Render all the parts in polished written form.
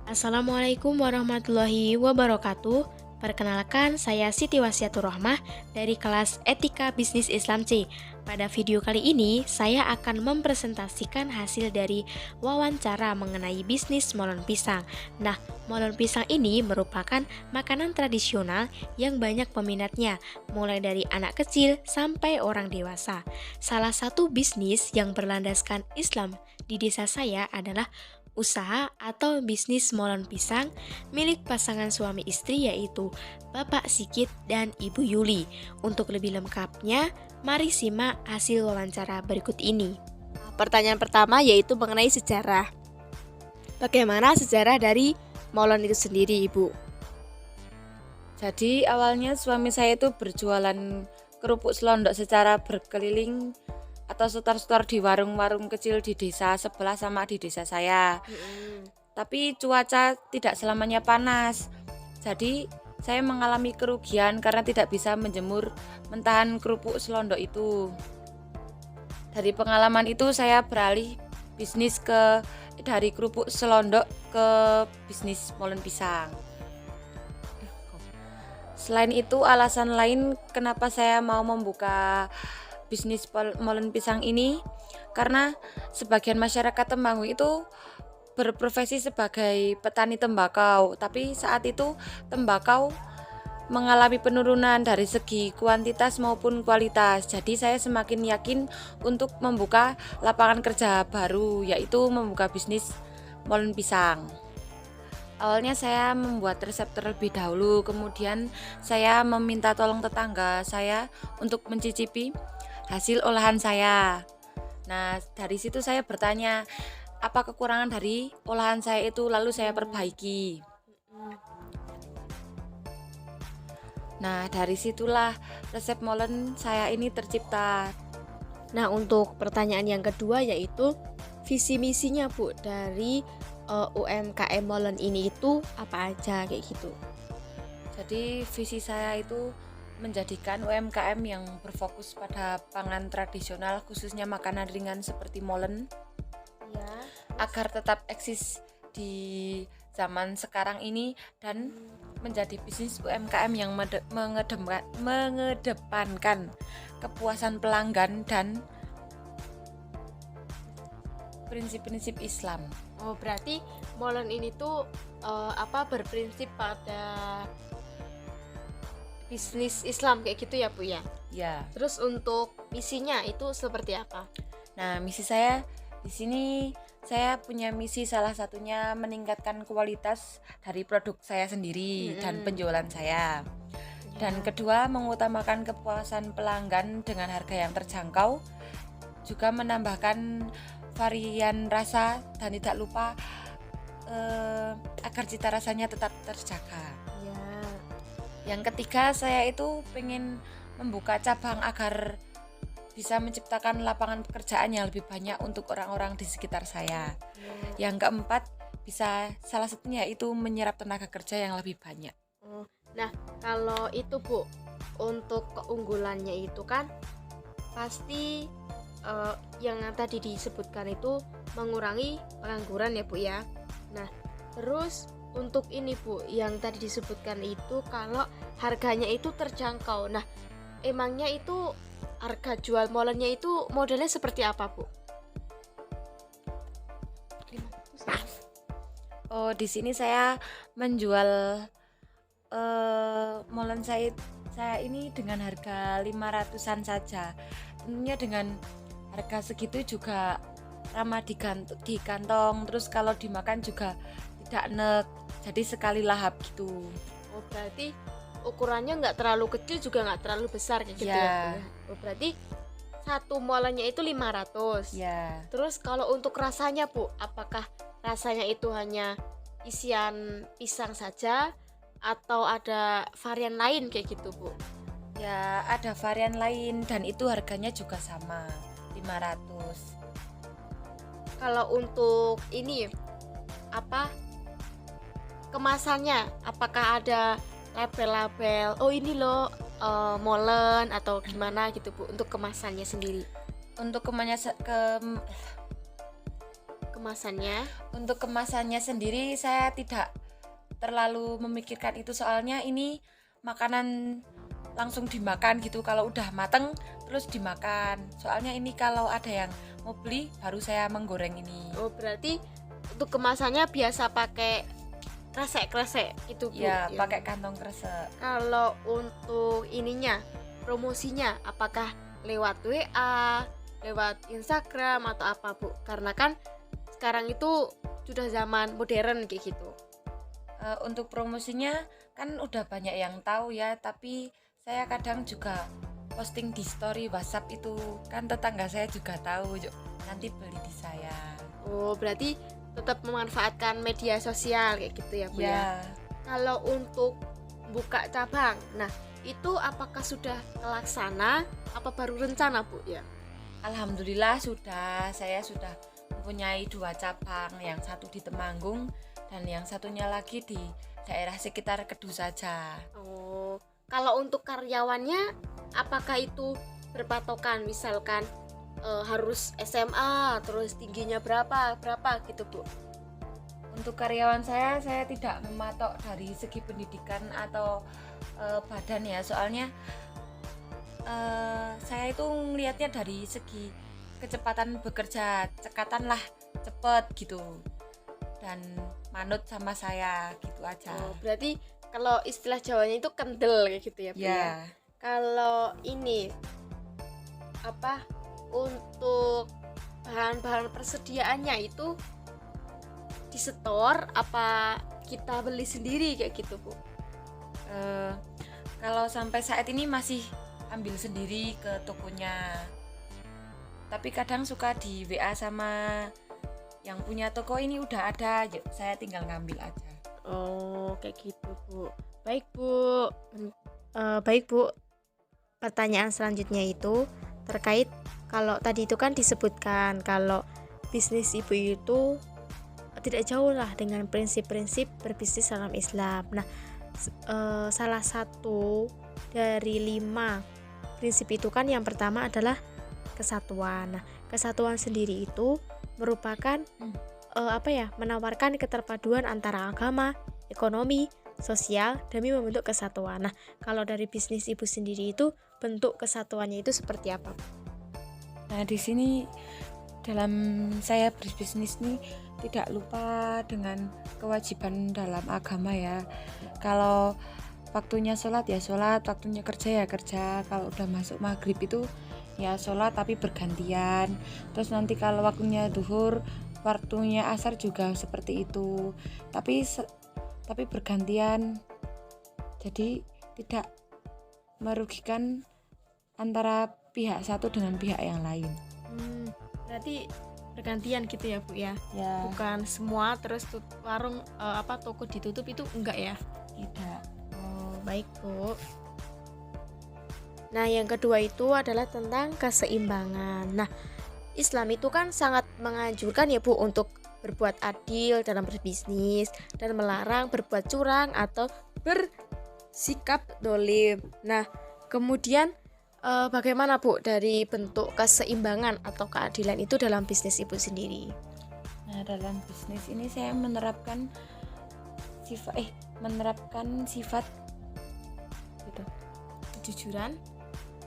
Assalamualaikum warahmatullahi wabarakatuh. Perkenalkan, saya Siti Wasiatur Rahmah dari kelas Etika Bisnis Islam C. Pada video kali ini, saya akan mempresentasikan hasil dari wawancara mengenai bisnis molen pisang. Nah, molen pisang ini merupakan makanan tradisional yang banyak peminatnya, mulai dari anak kecil sampai orang dewasa. Salah satu bisnis yang berlandaskan Islam di desa saya adalah usaha atau bisnis molen pisang milik pasangan suami istri yaitu Bapak Sigit dan Ibu Yuli. Untuk lebih lengkapnya, mari simak hasil wawancara berikut ini. Pertanyaan pertama yaitu mengenai sejarah. Bagaimana sejarah dari molen itu sendiri, Ibu? Jadi awalnya suami saya itu berjualan kerupuk selondok secara berkeliling atau setor-setor di warung-warung kecil di desa sebelah sama di desa saya. Tapi cuaca tidak selamanya panas. Jadi saya mengalami kerugian karena tidak bisa menjemur mentahan kerupuk selondok itu. Dari pengalaman itu saya beralih bisnis dari kerupuk selondok ke bisnis molen pisang. Selain itu, alasan lain kenapa saya mau membuka bisnis molen pisang ini karena sebagian masyarakat Temanggung itu berprofesi sebagai petani tembakau, tapi saat itu tembakau mengalami penurunan dari segi kuantitas maupun kualitas. Jadi saya semakin yakin untuk membuka lapangan kerja baru, yaitu membuka bisnis molen pisang. Awalnya saya membuat resep terlebih dahulu, kemudian saya meminta tolong tetangga saya untuk mencicipi hasil olahan saya. Nah, dari situ saya bertanya, apa kekurangan dari olahan saya itu, lalu saya perbaiki. Nah, dari situlah resep molen saya ini tercipta. Nah, untuk pertanyaan yang kedua yaitu visi misinya, Bu, dari UMKM molen ini itu apa aja kayak gitu. Jadi visi saya itu menjadikan UMKM yang berfokus pada pangan tradisional, khususnya makanan ringan seperti molen, Ya. agar tetap eksis di zaman sekarang ini dan menjadi bisnis UMKM yang mengedepankan kepuasan pelanggan dan prinsip-prinsip Islam. Oh, berarti molen ini tuh berprinsip pada bisnis Islam kayak gitu ya, Bu ya. Ya. Terus untuk misinya itu seperti apa? Nah, misi saya di sini, saya punya misi salah satunya meningkatkan kualitas dari produk saya sendiri dan penjualan saya. Dan kedua, mengutamakan kepuasan pelanggan dengan harga yang terjangkau, juga menambahkan varian rasa dan tidak lupa agar cita rasanya tetap terjaga. Ya. Yang ketiga, saya itu pengen membuka cabang agar bisa menciptakan lapangan pekerjaan yang lebih banyak untuk orang-orang di sekitar saya. Yang keempat, bisa salah satunya itu menyerap tenaga kerja yang lebih banyak. Nah, kalau itu, Bu, untuk keunggulannya itu kan pasti yang tadi disebutkan itu mengurangi pengangguran ya, Bu ya. Nah, terus untuk ini, Bu, yang tadi disebutkan itu kalau harganya itu terjangkau. Nah, emangnya itu harga jual molennya itu modelnya seperti apa, Bu? Oh, di sini saya menjual molen saya ini dengan harga 500-an saja. Tentunya dengan harga segitu juga ramah di kantong, terus kalau dimakan juga tidak enek, jadi sekali lahap gitu. Oh, berarti ukurannya nggak terlalu kecil juga nggak terlalu besar kayak gitu ya, Bu ya. Oh, berarti satu molennya itu 500. Ya. Terus kalau untuk rasanya, Bu, apakah rasanya itu hanya isian pisang saja atau ada varian lain kayak gitu, Bu? Ya, ada varian lain dan itu harganya juga sama, 500. Kalau untuk ini kemasannya, apakah ada label-label, oh ini loh molen atau gimana gitu, Bu, untuk kemasannya sendiri? Untuk kemasannya? Untuk kemasannya sendiri saya tidak terlalu memikirkan itu, soalnya ini makanan langsung dimakan gitu, kalau udah mateng terus dimakan. Soalnya ini kalau ada yang mau beli baru saya menggoreng ini. Oh, berarti untuk kemasannya biasa pakai kresek-kresek itu, Bu. Ya, pakai kantong kresek. Kalau untuk ininya, promosinya apakah lewat WA, lewat Instagram atau apa, Bu? Karena kan sekarang itu sudah zaman modern kayak gitu. Untuk promosinya kan udah banyak yang tahu ya, tapi saya kadang juga posting di story WhatsApp itu, kan tetangga saya juga tahu, yuk nanti beli di saya. Oh, berarti tetap memanfaatkan media sosial kayak gitu ya, Bu ya. Ya, Kalau untuk buka cabang, nah itu apakah sudah terlaksana apa baru rencana, Bu ya? alhamdulillah saya sudah mempunyai 2 cabang, yang satu di Temanggung dan yang satunya lagi di daerah sekitar Kedu saja. Oh, kalau untuk karyawannya apakah itu berpatokan misalkan harus SMA terus tingginya berapa gitu, Bu? Untuk karyawan saya tidak mematok dari segi pendidikan atau badan ya, soalnya saya itu ngelihatnya dari segi kecepatan bekerja, cekatan lah, cepet gitu, dan manut sama saya gitu aja. Oh, berarti kalau istilah Jawanya itu kendel kayak gitu ya, Bu ya? Ya, Kalau ini apa untuk bahan-bahan persediaannya itu disetor apa kita beli sendiri kayak gitu, Bu? kalau sampai saat ini masih ambil sendiri ke tokonya, tapi kadang suka di WA sama yang punya toko, ini udah ada, yuk saya tinggal ngambil aja. Oh, kayak gitu, Bu. Baik, Bu. Baik, Bu. Pertanyaan selanjutnya itu terkait kalau tadi itu kan disebutkan kalau bisnis ibu itu tidak jauh lah dengan prinsip-prinsip berbisnis dalam Islam. Nah, salah satu dari 5 prinsip itu kan yang pertama adalah kesatuan. Nah, kesatuan sendiri itu merupakan menawarkan keterpaduan antara agama, ekonomi, sosial demi membentuk kesatuan. Nah, kalau dari bisnis ibu sendiri itu bentuk kesatuannya itu seperti apa? Nah, di sini dalam saya berbisnis nih tidak lupa dengan kewajiban dalam agama ya. Kalau waktunya sholat ya sholat, waktunya kerja ya kerja. Kalau udah masuk maghrib itu ya sholat tapi bergantian. Terus nanti kalau waktunya duhur, waktunya asar juga seperti itu. Tapi bergantian. Jadi tidak merugikan antara pihak satu dengan pihak yang lain. Berarti bergantian gitu ya, Bu ya? Ya, Bukan semua terus warung toko ditutup itu enggak ya? tidak. Oh, baik, Bu. Nah, yang kedua itu adalah tentang keseimbangan. Nah, Islam itu kan sangat menganjurkan ya, Bu, untuk berbuat adil dalam berbisnis dan melarang berbuat curang atau bersikap dolim. Nah, kemudian bagaimana, Bu, dari bentuk keseimbangan atau keadilan itu dalam bisnis ibu sendiri? Nah, dalam bisnis ini saya menerapkan sifat gitu. Kejujuran.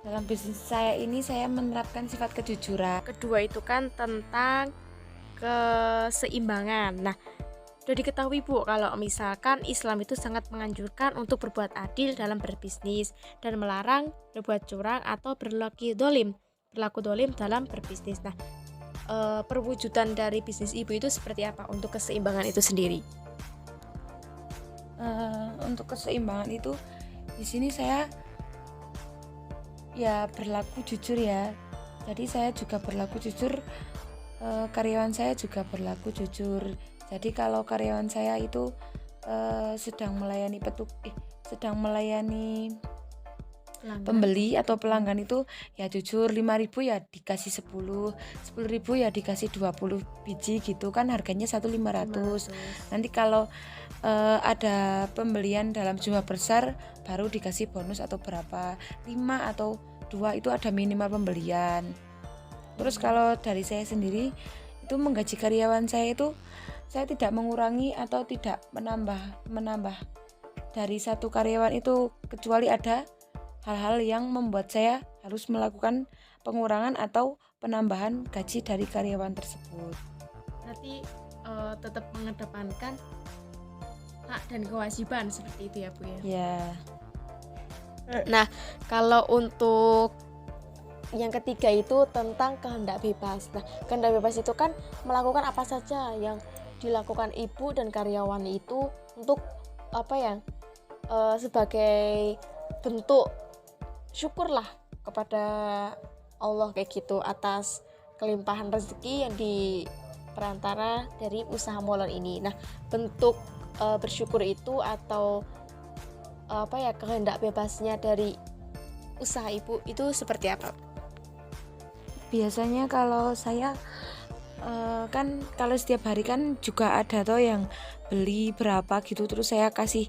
Dalam bisnis saya ini saya menerapkan sifat kejujuran. Kedua itu kan tentang keseimbangan. Nah, sudah diketahui, Bu, kalau misalkan Islam itu sangat menganjurkan untuk berbuat adil dalam berbisnis dan melarang berbuat curang atau berlaku dolim dalam berbisnis. Nah, perwujudan dari bisnis ibu itu seperti apa untuk keseimbangan itu sendiri? Untuk keseimbangan itu di sini saya ya berlaku jujur ya. Jadi saya juga berlaku jujur, karyawan saya juga berlaku jujur. Jadi kalau karyawan saya itu sedang melayani pembeli atau pelanggan itu ya jujur, 5.000 ya dikasih 10.000 ya dikasih 20 biji gitu kan, harganya 1.500. Nanti kalau ada pembelian dalam jumlah besar baru dikasih bonus atau berapa, 5 atau 2 itu ada minimal pembelian. Terus kalau dari saya sendiri itu itu menggaji karyawan saya itu saya tidak mengurangi atau tidak menambah dari satu karyawan itu, kecuali ada hal-hal yang membuat saya harus melakukan pengurangan atau penambahan gaji dari karyawan tersebut. Berarti tetap mengedepankan hak dan kewajiban seperti itu ya Bu ya. Ya. Nah, kalau untuk yang ketiga itu tentang kehendak bebas. Nah, kehendak bebas itu kan melakukan apa saja yang dilakukan ibu dan karyawan itu untuk apa ya, sebagai bentuk syukurlah kepada Allah kayak gitu atas kelimpahan rezeki yang di perantara dari usaha molen ini. Nah, bentuk bersyukur itu atau apa ya, kehendak bebasnya dari usaha ibu itu seperti apa? Biasanya kalau saya kan kalau setiap hari kan juga ada toh yang beli berapa gitu, terus saya kasih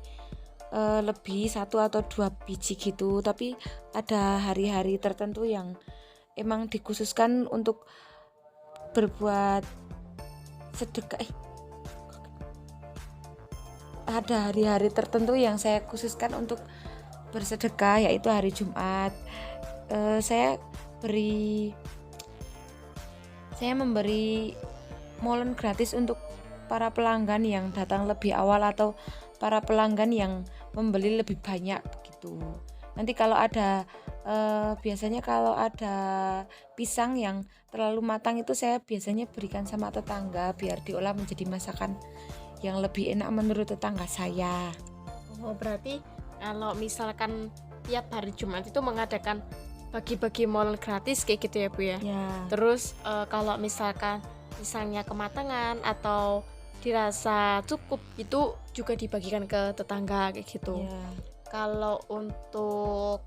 lebih 1 atau 2 biji gitu. Tapi ada hari-hari tertentu yang emang dikhususkan untuk berbuat sedekah. Ada hari-hari tertentu yang saya khususkan untuk bersedekah, yaitu hari Jumat. Saya memberi molen gratis untuk para pelanggan yang datang lebih awal atau para pelanggan yang membeli lebih banyak begitu. Nanti kalau ada biasanya kalau ada pisang yang terlalu matang itu saya biasanya berikan sama tetangga biar diolah menjadi masakan yang lebih enak menurut tetangga saya. Oh, berarti kalau misalkan tiap hari Jumat itu mengadakan bagi-bagi molen gratis kayak gitu ya Bu ya. Ya. Terus kalau misalkan pisangnya kematangan atau dirasa cukup itu juga dibagikan ke tetangga kayak gitu. Ya. Kalau untuk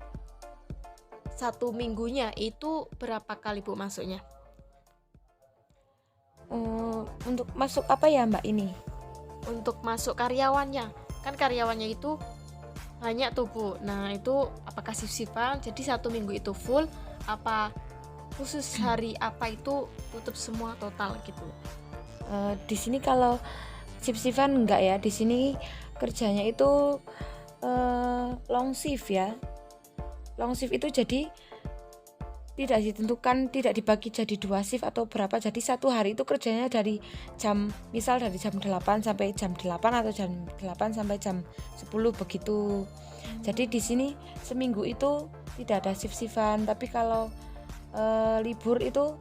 1 minggunya itu berapa kali Bu masuknya? Untuk masuk apa ya Mbak ini? Untuk masuk karyawannya, kan karyawannya itu banyak tuh Bu. Nah itu apakah shift-shiftan, jadi 1 minggu itu full, apa khusus hari apa itu tutup semua total gitu? Di sini kalau shift-shiftan enggak ya, di sini kerjanya itu long shift ya. Long shift itu jadi tidak ditentukan, tidak dibagi jadi 2 shift atau berapa. Jadi satu hari itu kerjanya dari misal dari jam 8 sampai jam 8 atau jam 8 sampai jam 10 begitu. Jadi di sini seminggu itu tidak ada shift-shiftan, tapi kalau libur itu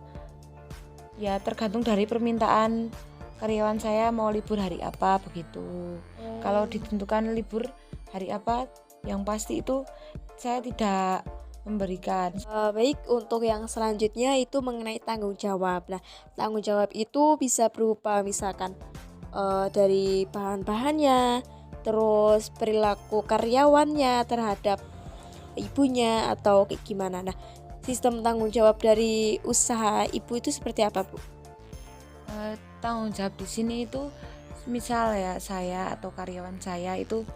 ya tergantung dari permintaan karyawan saya mau libur hari apa begitu. Kalau ditentukan libur hari apa, yang pasti itu saya tidak memberikan. Baik, untuk yang selanjutnya itu mengenai tanggung jawab. Nah, tanggung jawab itu bisa berupa misalkan dari bahan-bahannya, terus perilaku karyawannya terhadap ibunya atau kayak gimana. Nah, sistem tanggung jawab dari usaha ibu itu seperti apa, Bu? Tanggung jawab di sini itu misal ya saya atau karyawan saya itu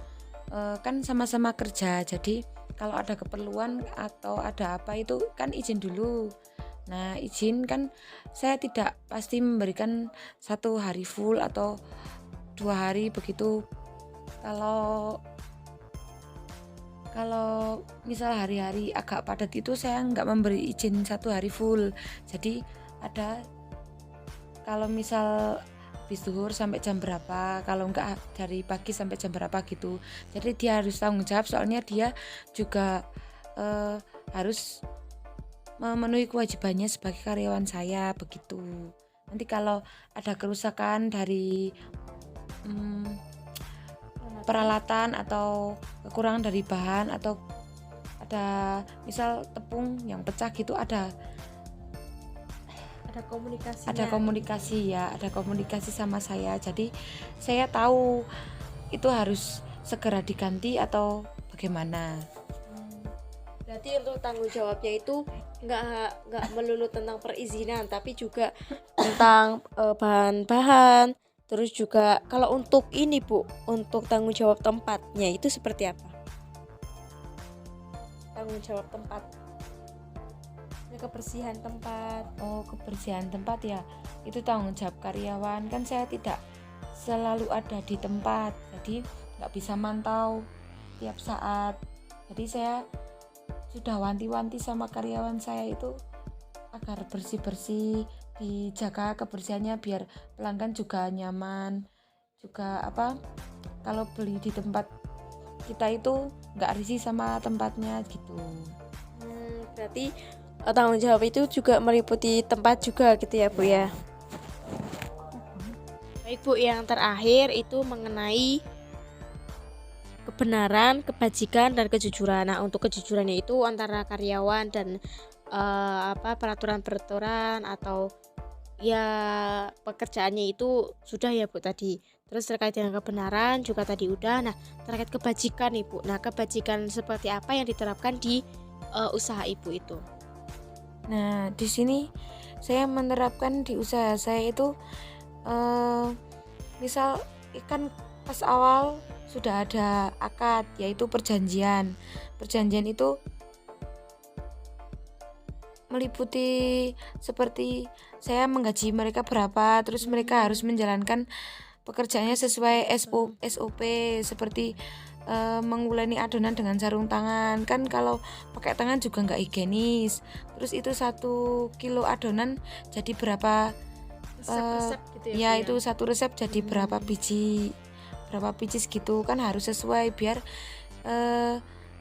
kan sama-sama kerja, jadi kalau ada keperluan atau ada apa itu kan izin dulu. Nah izin kan saya tidak pasti memberikan 1 hari full atau 2 hari begitu. Kalau misal hari-hari agak padat itu saya nggak memberi izin 1 hari full. Jadi ada kalau misal habis zuhur sampai jam berapa, kalau enggak dari pagi sampai jam berapa gitu. Jadi dia harus tanggung jawab, soalnya dia juga harus memenuhi kewajibannya sebagai karyawan saya begitu. Nanti kalau ada kerusakan dari peralatan atau kekurangan dari bahan atau ada misal tepung yang pecah gitu, ada komunikasi sama saya, jadi saya tahu itu harus segera diganti atau bagaimana. Berarti untuk tanggung jawabnya itu nggak melulu tentang perizinan, tapi juga tentang bahan-bahan. Terus juga kalau untuk ini Bu, untuk tanggung jawab tempatnya itu seperti apa? Tanggung jawab tempat. kebersihan tempat. Oh, kebersihan tempat ya. Itu tanggung jawab karyawan. Kan saya tidak selalu ada di tempat, jadi nggak bisa mantau tiap saat. Jadi saya sudah wanti-wanti sama karyawan saya itu agar bersih-bersih, dijaga kebersihannya biar pelanggan juga nyaman. Juga kalau beli di tempat kita itu nggak risih sama tempatnya gitu. Berarti tanggung jawab itu juga meliputi tempat juga gitu ya Bu ya. Baik Bu, yang terakhir itu mengenai kebenaran, kebajikan, dan kejujuran. Nah, untuk kejujurannya itu antara karyawan dan peraturan-peraturan atau ya pekerjaannya itu sudah ya Bu tadi. Terus terkait dengan kebenaran juga tadi udah. Nah, terkait kebajikan nih Bu. Nah, kebajikan seperti apa yang diterapkan di usaha Ibu itu? Nah, di sini saya menerapkan di usaha saya itu misal ikan pas awal sudah ada akad, yaitu perjanjian. Perjanjian itu meliputi seperti saya menggaji mereka berapa, terus mereka harus menjalankan pekerjaannya sesuai SOP seperti menguleni adonan dengan sarung tangan. Kan kalau pakai tangan juga nggak higienis. Terus itu 1 kilo adonan jadi berapa Resep-resep gitu ya Bu itu satu resep jadi berapa biji gitu, kan harus sesuai biar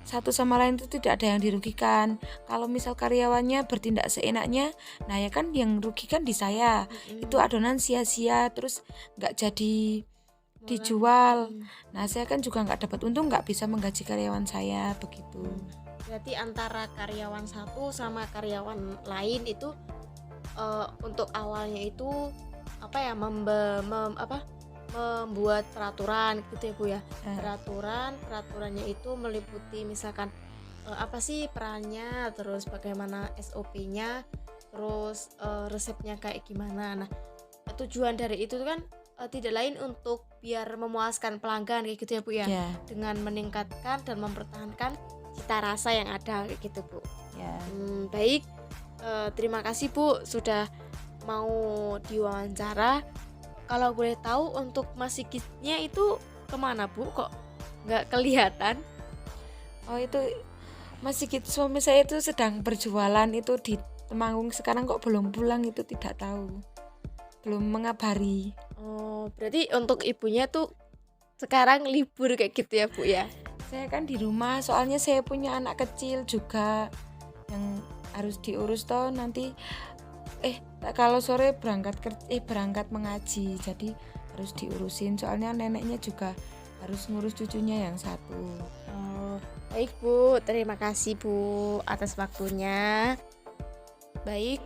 satu sama lain itu tidak ada yang dirugikan. Kalau misal karyawannya bertindak seenaknya, nah ya kan yang rugikan di saya. Itu adonan sia-sia terus nggak jadi dijual. Nah saya kan juga nggak dapat untung, nggak bisa menggaji karyawan saya begitu. Berarti antara karyawan satu sama karyawan lain itu untuk awalnya itu membuat peraturan gitu ya Bu ya. Peraturannya itu meliputi misalkan apa sih perannya, terus bagaimana SOP-nya, terus resepnya kayak gimana. Nah, tujuan dari itu kan tidak lain untuk biar memuaskan pelanggan kayak gitu ya Bu ya. Ya. Dengan meningkatkan dan mempertahankan cita rasa yang ada kayak gitu Bu. Ya. Baik, terima kasih Bu sudah mau diwawancara. Kalau boleh tahu untuk Mas Sigitnya itu kemana Bu? Kok nggak kelihatan? Oh itu Mas Sigit suami saya itu sedang berjualan itu di Temanggung, sekarang kok belum pulang itu tidak tahu, belum mengabari. Oh, berarti untuk ibunya tuh sekarang libur kayak gitu ya Bu ya? Saya kan di rumah, soalnya saya punya anak kecil juga yang harus diurus toh nanti. Kalau sore berangkat mengaji, jadi harus diurusin. Soalnya neneknya juga harus ngurus cucunya yang satu. Oh, baik Bu, terima kasih Bu atas waktunya. Baik,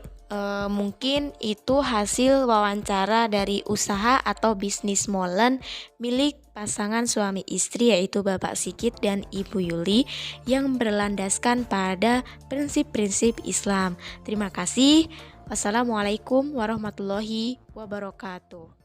mungkin itu hasil wawancara dari usaha atau bisnis molen milik pasangan suami istri yaitu Bapak Sigit dan Ibu Yuli yang berlandaskan pada prinsip-prinsip Islam. Terima kasih. Wassalamualaikum warahmatullahi wabarakatuh.